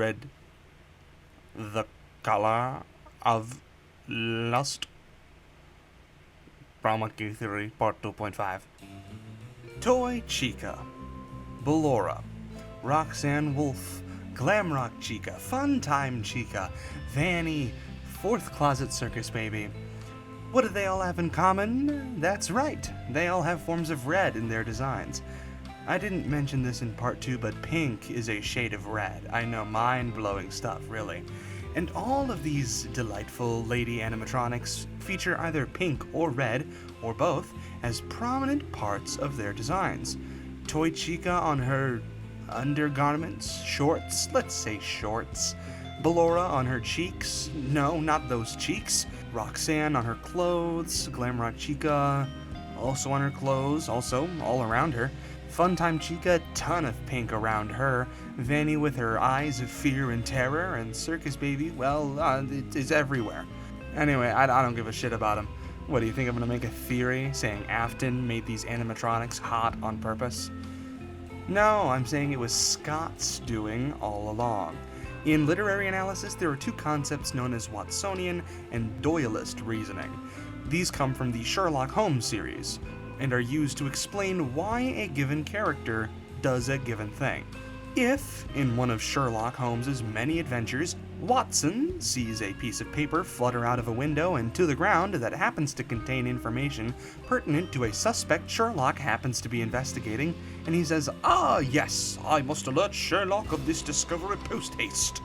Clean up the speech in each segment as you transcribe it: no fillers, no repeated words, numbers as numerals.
red, the color of lust. From Monkey Theory, Part 2.5. Toy Chica, Ballora, Roxanne Wolf, Glamrock Chica, Funtime Chica, Vanny, Fourth Closet Circus Baby. What do they all have in common? That's right, they all have forms of red in their designs. I didn't mention this in part 2, but pink is a shade of red. I know, mind-blowing stuff, really. And all of these delightful lady animatronics feature either pink or red, or both, as prominent parts of their designs. Toy Chica on her undergarments, shorts, let's say shorts. Ballora on her cheeks, no, not those cheeks. Roxanne on her clothes, Glamrock Chica also on her clothes, also all around her. Funtime Chica, ton of pink around her. Vanny with her eyes of fear and terror, and Circus Baby, well, it is everywhere. Anyway, I don't give a shit about him. What, do you think I'm gonna make a theory saying Afton made these animatronics hot on purpose? No, I'm saying it was Scott's doing all along. In literary analysis, there are two concepts known as Watsonian and doyalist reasoning. These come from the Sherlock Holmes series, and are used to explain why a given character does a given thing. If, in one of Sherlock Holmes's many adventures, Watson sees a piece of paper flutter out of a window and to the ground that happens to contain information pertinent to a suspect Sherlock happens to be investigating, and he says, "Ah, yes, I must alert Sherlock of this discovery post-haste."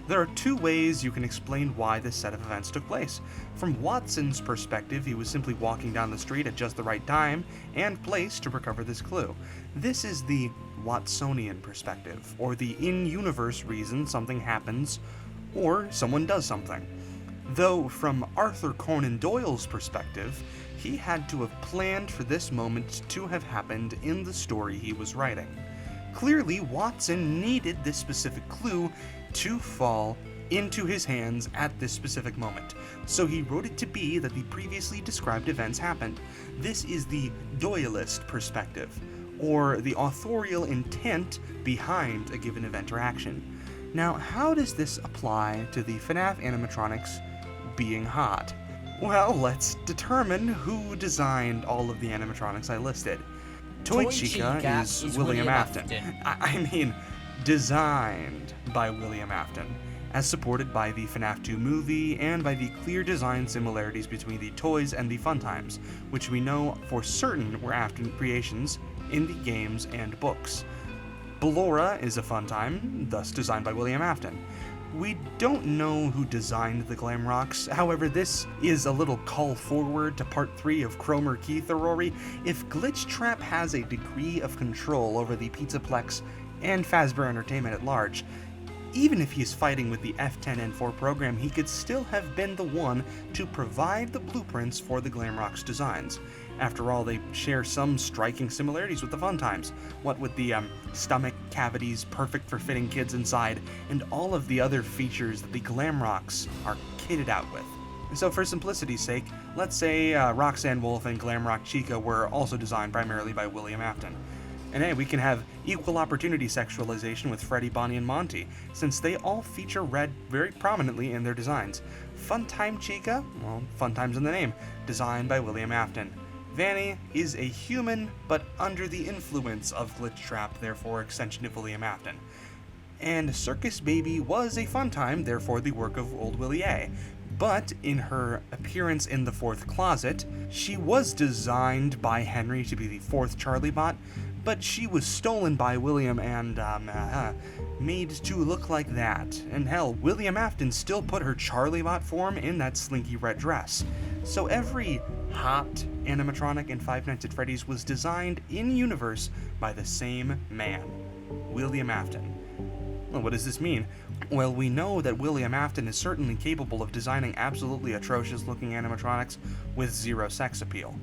There are two ways you can explain why this set of events took place. From Watson's perspective, he was simply walking down the street at just the right time and place to recover this clue. This is the Watsonian perspective, or the in-universe reason something happens or someone does something. Though from Arthur Conan Doyle's perspective, he had to have planned for this moment to have happened in the story he was writing. Clearly, Watson needed this specific clue to fall into his hands at this specific moment, so he wrote it to be that the previously described events happened. This is the doyalist perspective, or the authorial intent behind a given event or action. Now, how does this apply to the FNAF animatronics being hot? Well, let's determine who designed all of the animatronics I listed. Toy Chica is William Afton. I mean, designed by William Afton, as supported by the FNAF 2 movie and by the clear design similarities between the toys and the Funtimes, which we know for certain were Afton creations in the games and books. Ballora is a Funtime, thus designed by William Afton. We don't know who designed the Glamrocks, however this is a little call forward to part 3 of KROMER Key THERORY. If Glitchtrap has a degree of control over the Pizzaplex and Fazbear Entertainment at large, even if he is fighting with the F10N4 program, he could still have been the one to provide the blueprints for the Glamrocks designs. After all, they share some striking similarities with the Funtimes, what with the stomach cavities perfect for fitting kids inside, and all of the other features that the Glamrocks are kitted out with. So for simplicity's sake, let's say Roxanne Wolf and Glamrock Chica were also designed primarily by William Afton. And hey, we can have equal opportunity sexualization with Freddy, Bonnie, and Monty, since they all feature red very prominently in their designs. Funtime Chica? Well, Funtime's in the name, designed by William Afton. Vanny is a human, but under the influence of Glitchtrap, therefore extension of William Afton. And Circus Baby was a Funtime, therefore the work of Old Willie A. But in her appearance in the Fourth Closet, she was designed by Henry to be the fourth Charlie Bot, but she was stolen by William and made to look like that. And hell, William Afton still put her Charlie Bot form in that slinky red dress. So every hot animatronic in Five Nights at Freddy's was designed in-universe by the same man, William Afton. Well, what does this mean? Well, we know that William Afton is certainly capable of designing absolutely atrocious-looking animatronics with zero sex appeal.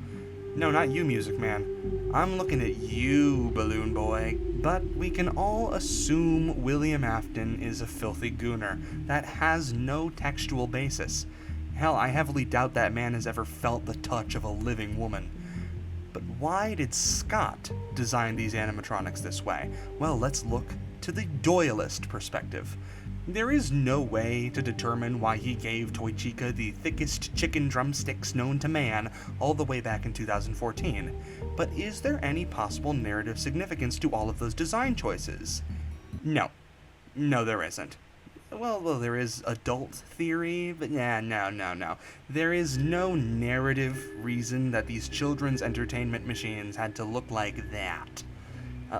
No, not you, Music Man. I'm looking at you, Balloon Boy. But we can all assume William Afton is a filthy gooner that has no textual basis. Hell, I heavily doubt that man has ever felt the touch of a living woman. But why did Scott design these animatronics this way? Well, let's look to the doyalist perspective. There is no way to determine why he gave Toy Chica the thickest chicken drumsticks known to man all the way back in 2014, but is there any possible narrative significance to all of those design choices? No. No, there isn't. Well, there is adult theory, but no. There is no narrative reason that these children's entertainment machines had to look like that.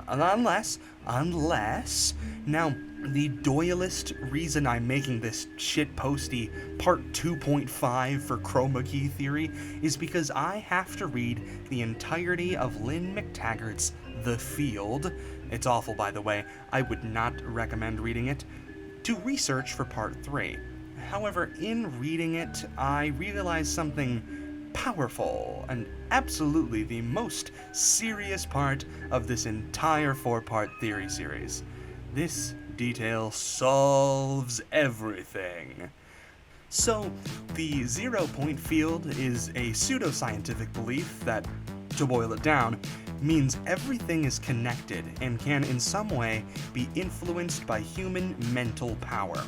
Unless, now, the doyalist reason I'm making this shitposty part 2.5 for Chroma key theory is because I have to read the entirety of Lynn McTaggart's The Field. It's awful, by the way. I would not recommend reading it. To research for part 3. However, in reading it, I realized something powerful and absolutely the most serious part of this entire 4-part theory series. This detail solves everything. So, the 0-point field is a pseudoscientific belief that, to boil it down, means everything is connected and can in some way be influenced by human mental power.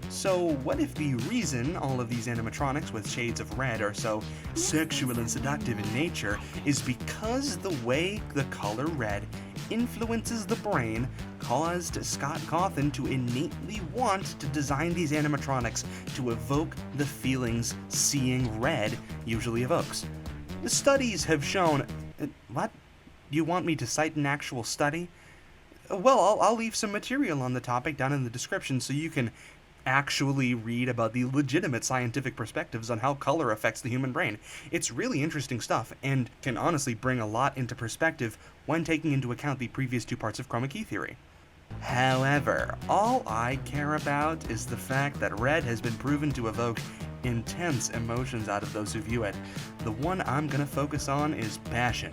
So what if the reason all of these animatronics with shades of red are so sexual and seductive in nature is because the way the color red influences the brain caused Scott Cawthon to innately want to design these animatronics to evoke the feelings seeing red usually evokes? The studies have shown... What? You want me to cite an actual study? Well, I'll leave some material on the topic down in the description so you can actually read about the legitimate scientific perspectives on how color affects the human brain. It's really interesting stuff, and can honestly bring a lot into perspective when taking into account the previous 2 parts of chroma key theory. However, all I care about is the fact that red has been proven to evoke intense emotions out of those who view it. The one I'm gonna focus on is passion,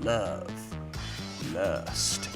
love, lust.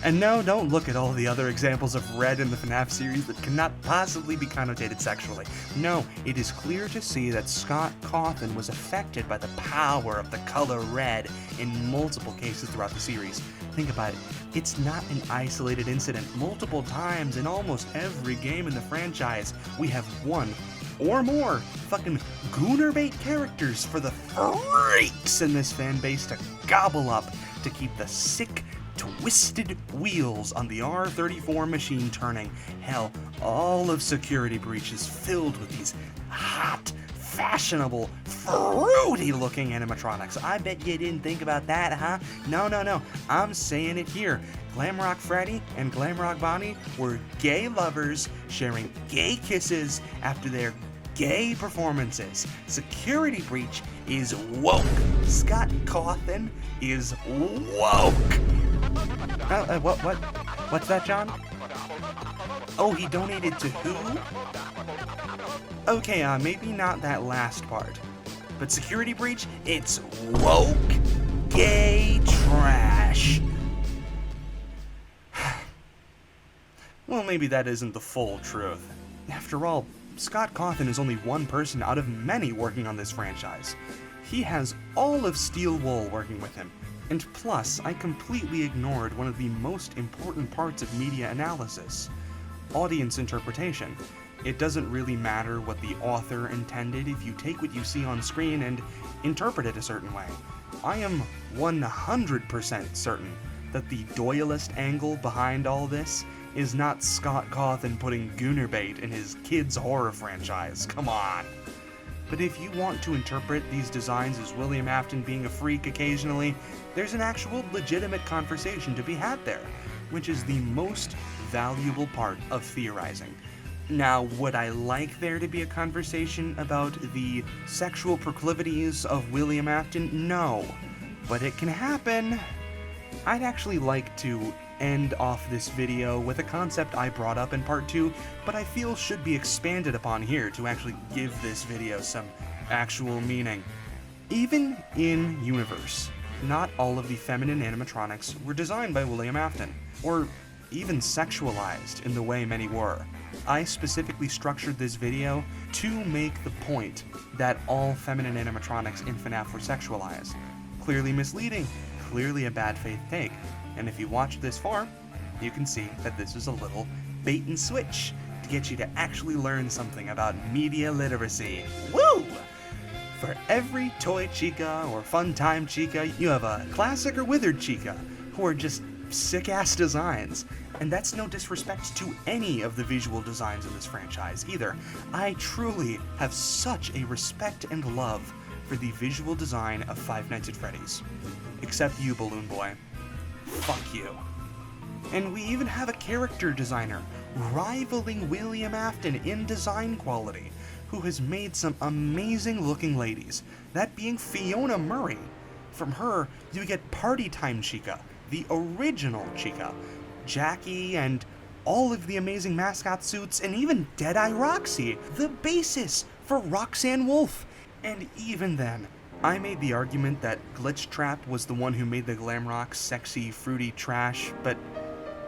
And no, don't look at all the other examples of red in the FNAF series that cannot possibly be connotated sexually. No, it is clear to see that Scott Cawthon was affected by the power of the color red in multiple cases throughout the series. Think about it. It's not an isolated incident. Multiple times in almost every game in the franchise, we have one or more fucking gooner-bait characters for the freaks in this fan base to gobble up to keep the sick, twisted wheels on the R34 machine turning. Hell, all of Security Breach is filled with these hot, fashionable, fruity-looking animatronics. I bet you didn't think about that, huh? No. I'm saying it here. Glamrock Freddy and Glamrock Bonnie were gay lovers sharing gay kisses after their gay performances. Security Breach is woke. Scott Cawthon is woke. What's that, John? Oh, he donated to who? Okay, maybe not that last part. But Security Breach, it's woke gay trash. Well, maybe that isn't the full truth. After all, Scott Cawthon is only one person out of many working on this franchise. He has all of Steel Wool working with him. And plus, I completely ignored one of the most important parts of media analysis: audience interpretation. It doesn't really matter what the author intended if you take what you see on screen and interpret it a certain way. I am 100% certain that the doyalist angle behind all this is not Scott Cawthon putting gooner bait in his kids' horror franchise. Come on. But if you want to interpret these designs as William Afton being a freak occasionally, there's an actual legitimate conversation to be had there, which is the most valuable part of theorizing. Now, would I like there to be a conversation about the sexual proclivities of William Afton? No. But it can happen. I'd actually like to end off this video with a concept I brought up in part 2, but I feel should be expanded upon here to actually give this video some actual meaning. Even in universe, not all of the feminine animatronics were designed by William Afton, or even sexualized in the way many were. I specifically structured this video to make the point that all feminine animatronics in FNAF were sexualized. Clearly misleading, clearly a bad faith take. And if you watched this far, you can see that this is a little bait and switch to get you to actually learn something about media literacy. Woo! For every toy chica or fun time chica, you have a classic or withered chica, who are just sick-ass designs. And that's no disrespect to any of the visual designs in this franchise either. I truly have such a respect and love for the visual design of Five Nights at Freddy's. Except you, Balloon Boy. Fuck you. And we even have a character designer, rivaling William Afton in design quality, who has made some amazing looking ladies, that being Fiona Murray. From her, you get Party Time Chica, the original Chica, Jackie, and all of the amazing mascot suits, and even Deadeye Roxy, the basis for Roxanne Wolf. And even then, I made the argument that Glitch Trap was the one who made the Glamrock sexy, fruity trash, but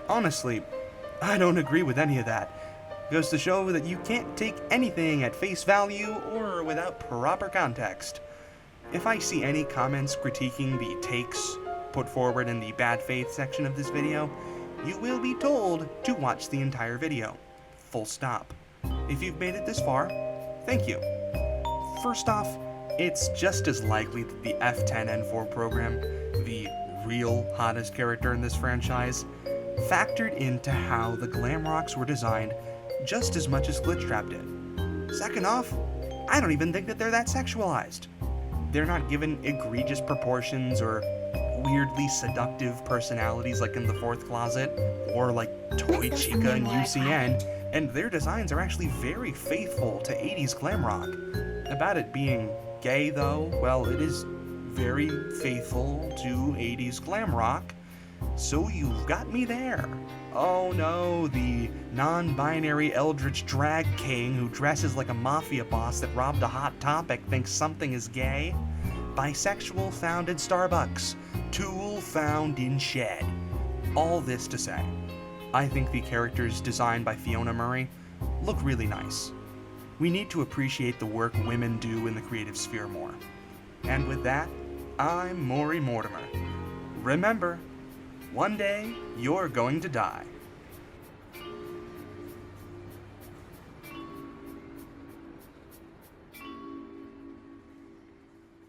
honestly, I don't agree with any of that. Goes to show that you can't take anything at face value or without proper context. If I see any comments critiquing the takes put forward in the bad faith section of this video, you will be told to watch the entire video. Full stop. If you've made it this far, thank you. First off, it's just as likely that the F10N4 program, the real hottest character in this franchise, factored into how the Glamrocks were designed just as much as Glitch Trap did. Second off, I don't even think that they're that sexualized. They're not given egregious proportions or weirdly seductive personalities like in the Fourth Closet, or like Toy Chica and UCN, and their designs are actually very faithful to 80s glam rock. About it being gay though, well, it is very faithful to 80s glam rock, so you've got me there. Oh no, the non-binary eldritch drag king who dresses like a mafia boss that robbed a Hot Topic thinks something is gay. Bisexual found in Starbucks. Tool found in shed. All this to say, I think the characters designed by Fiona Murray look really nice. We need to appreciate the work women do in the creative sphere more. And with that, I'm Maury Mortimer. Remember, one day you're going to die.